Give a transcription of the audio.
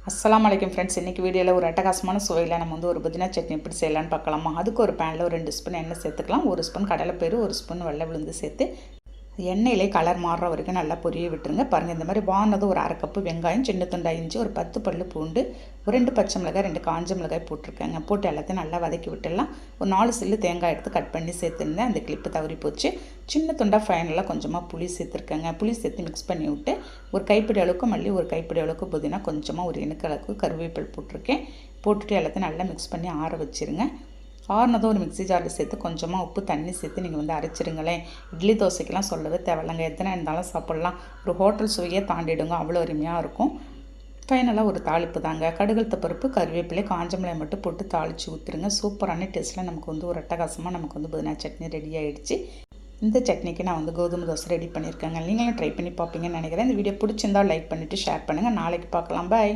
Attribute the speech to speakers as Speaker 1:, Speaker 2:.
Speaker 1: அஸ்ஸலாமு அலைக்கும் ஃப்ரெண்ட்ஸ். இன்றைக்கி வீடியோவில் ஒரு அட்டகாசமான சுவையில் நம்ம ஒரு புதினா சட்னி எப்படி செய்யலான்னு பார்க்கலாமா. அதுக்கு ஒரு பேனில் ஒரு 2 ஸ்பூன் எண்ணெய் சேர்த்துக்கலாம். 1 ஸ்பூன் கடலைப்பயிறு, 1 ஸ்பூன் வெள்ளை உளுந்து சேர்த்து எண்ணெயிலே கலர் மாறுற வரைக்கும் நல்லா பொரிய விட்டுருங்க. பாருங்கள், இந்த மாதிரி வானதும் ஒரு 1/2 கப்பு வெங்காயம், சின்ன துண்டா இஞ்சி, ஒரு 10 பல்லு பூண்டு, ஒரு 2 பச்சை மிளகாய், 2 காஞ்ச மிளகாய் போட்டிருக்கேங்க. போட்டு எல்லாத்தையும் நல்லா வதக்கி விட்டுடலாம். ஒரு 4 சில்லு தேங்காய் எடுத்து கட் பண்ணி சேர்த்துருந்தேன். அந்த கிளிப்பு தவறி போச்சு. சின்ன துண்டா ஃபைனலாக கொஞ்சமாக புளி சேர்த்துருக்கேங்க. புளி சேர்த்து மிக்ஸ் பண்ணி விட்டு ஒரு கைப்பிடி அளவுக்கு மல்லி, ஒரு கைப்பிடி அளவுக்கு புதினா, கொஞ்சமாக ஒரு இனுக்கு அளவுக்கு கருவேப்பில் போட்டிருக்கேன். போட்டுட்டு எல்லாத்தையும் நல்லா மிக்ஸ் பண்ணி ஆற வச்சுருங்க. ஆறுனதும் ஒரு மிக்ஸி ஜாரில் சேர்த்து கொஞ்சமாக உப்பு தண்ணி சேர்த்து நீங்கள் அரைச்சிருங்களேன். இட்லி தோசைக்கெல்லாம் சொல்லவே தேவையில்லைங்க. எத்தனை இருந்தாலும் சாப்பிட்லாம். ஒரு ஹோட்டல் சுவையே தாண்டிடுங்க, அவ்வளோ அருமையாக இருக்கும். ஃபைனலாக ஒரு தாளிப்பு தாங்க. கடுகுளுத்த பருப்பு, கருவேப்பிலை, காஞ்ச மிளகாய் மட்டும் போட்டு தாளித்து ஊற்றுருங்க. சூப்பரான டேஸ்ட்டில் நமக்கு ஒரு அட்டகாசமாக நமக்கு புதினா சட்னி ரெடி ஆகிடுச்சு. இந்த சட்னிக்கு நான் கோதுமை தோசை ரெடி பண்ணியிருக்கேங்க. நீங்களும் ட்ரை பண்ணி பார்ப்பீங்கன்னு நினைக்கிறேன். இந்த வீடியோ பிடிச்சிருந்தால் லைக் பண்ணிவிட்டு ஷேர் பண்ணுங்கள். நாளைக்கு பார்க்கலாம். பாய்.